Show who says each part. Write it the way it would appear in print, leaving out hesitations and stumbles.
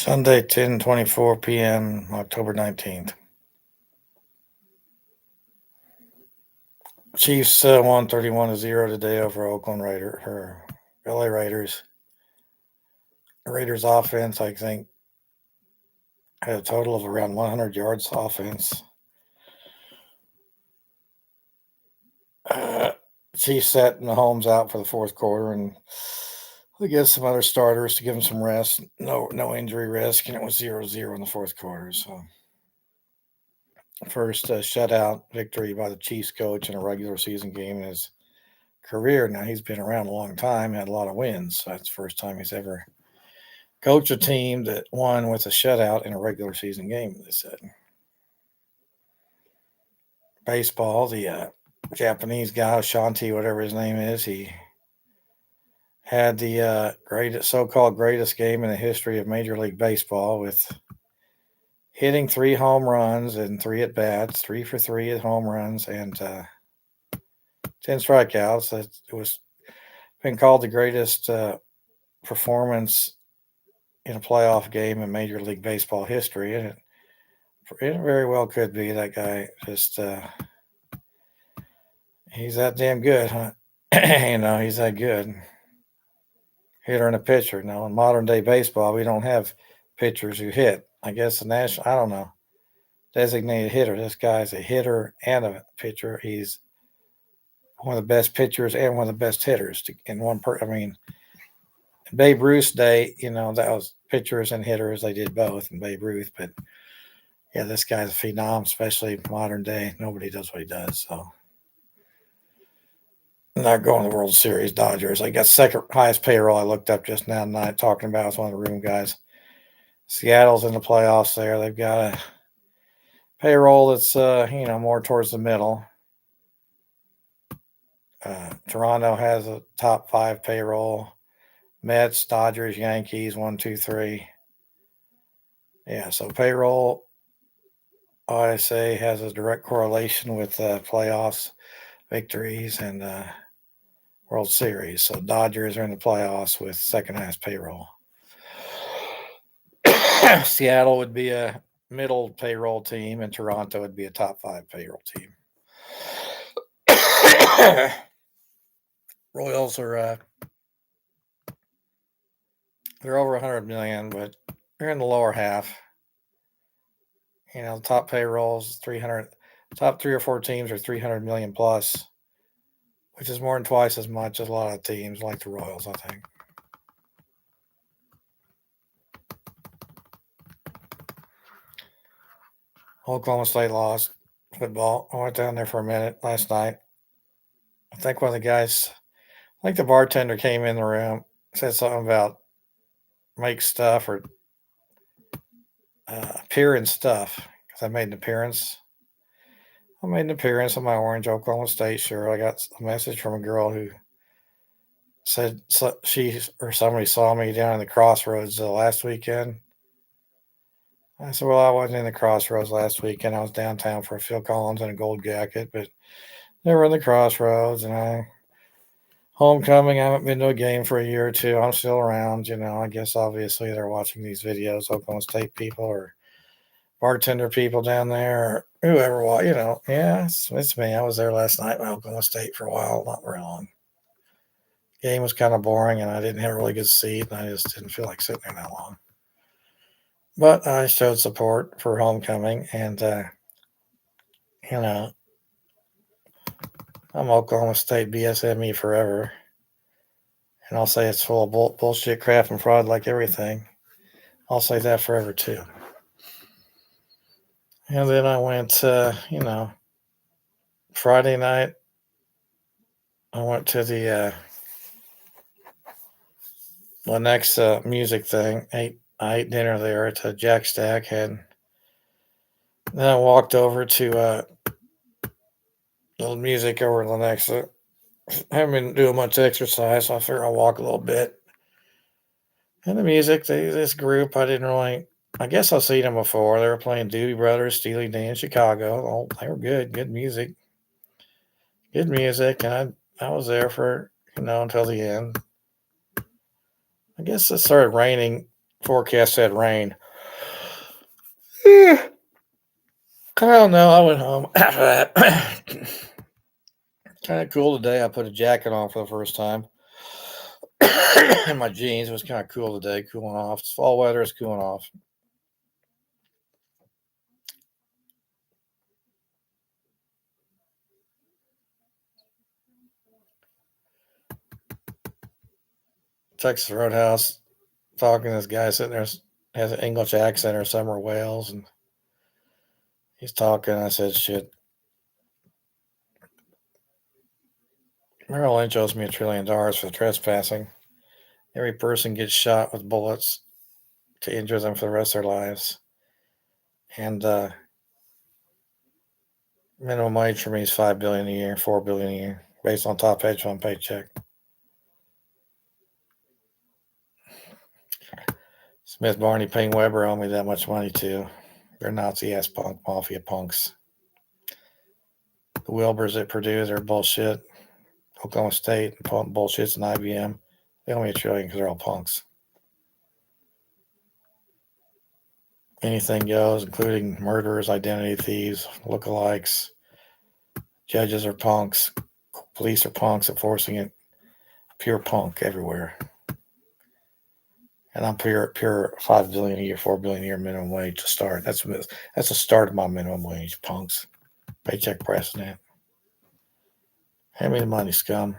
Speaker 1: Sunday, 10:24 p.m., October 19th. Chiefs won 31-0 today over LA Raiders. The Raiders offense, I think, had a total of around 100 yards offense. Chiefs sat Mahomes out for the fourth quarter, and they get some other starters to give him some rest. No injury risk, and it was 0-0 in the fourth quarter. So, first shutout victory by the Chiefs coach in a regular season game in his career. Now, he's been around a long time, had a lot of wins. So that's the first time he's ever coached a team that won with a shutout in a regular season game, they said. Baseball, the Japanese guy, Shanti, whatever his name is, he had the so-called greatest game in the history of Major League Baseball with hitting 3 home runs and 3 at-bats, 3 for 3 at home runs, and 10 strikeouts. It was been called the greatest performance in a playoff game in Major League Baseball history, and it very well could be. That guy just he's that damn good, huh? He's that good. Hitter and a pitcher. Now, in modern day baseball, we don't have pitchers who hit. I guess I don't know, designated hitter. This guy's a hitter and a pitcher. He's one of the best pitchers and one of the best hitters in one I mean, Babe Ruth's day, that was pitchers and hitters. They did both in Babe Ruth, but yeah, this guy's a phenom, especially modern day. Nobody does what he does. So, not going to the World Series, Dodgers. I got second highest payroll. I looked up just now tonight talking about. It's one of the room guys. Seattle's in the playoffs there. They've got a payroll that's, more towards the middle. Toronto has a top 5 payroll. Mets, Dodgers, Yankees, 1, 2, 3. Yeah, so payroll, I say, has a direct correlation with playoffs, victories, and World Series. So Dodgers are in the playoffs with second highest payroll. Seattle would be a middle payroll team, and Toronto would be a top 5 payroll team. Royals are they're over 100 million, but they're in the lower half. Top payrolls 300. Top 3 or 4 teams are 300 million plus, which is more than twice as much as a lot of teams like the Royals, I think. Oklahoma State lost football. I went down there for a minute last night. I think one of the guys, the bartender came in the room, said something about make stuff or appear in stuff because I made an appearance. I made an appearance on my orange Oklahoma State shirt. I got a message from a girl who said somebody saw me down in the Crossroads last weekend. I said, well, I wasn't in the Crossroads last weekend. I was downtown for Phil Collins and a gold jacket, but they were in the Crossroads, and homecoming, I haven't been to a game for a year or two. I'm still around, I guess obviously they're watching these videos, Oklahoma State people or bartender people down there or whoever, yeah, it's me. I was there last night in Oklahoma State for a while, not very long. Game was kind of boring, and I didn't have a really good seat, and I just didn't feel like sitting there that long. But I showed support for homecoming, and, I'm Oklahoma State BSME forever. And I'll say it's full of bullshit, crap, and fraud like everything. I'll say that forever, too. And then I went, Friday night, I went to the next music thing. I ate dinner there at Jack Stack. And then I walked over to little music over at Lenexa. I haven't been doing much exercise, so I figured I'll walk a little bit. And the music, this group, I guess I've seen them before. They were playing Doobie Brothers, Steely Dan, Chicago. Oh, they were good music. Good music, and I was there for, until the end. I guess it started raining Forecast said rain. I don't know. I went home after that. Kind of cool today. I put a jacket on for the first time. And my jeans. It was kind of cool today, cooling off. It's fall weather. It's cooling off. Texas Roadhouse, talking to this guy sitting there, has an English accent or somewhere Wales, and he's talking. I said, shit. Merrill Lynch owes me $1 trillion for trespassing. Every person gets shot with bullets to injure them for the rest of their lives. And minimum wage for me is $5 billion a year, $4 billion a year, based on top hedge fund paycheck. Smith, Barney, Payne, Weber owe me that much money too. They're Nazi ass punk mafia punks. The Wilbers at Purdue, they're bullshit. Oklahoma State, bullshits, and IBM. They owe me $1 trillion because they're all punks. Anything goes, including murderers, identity thieves, lookalikes. Judges are punks. Police are punks enforcing it. Pure punk everywhere. And I'm pure $5 billion a year, $4 billion a year minimum wage to start. That's the start of my minimum wage, punks. Paycheck precedent. Hand me the money, scum.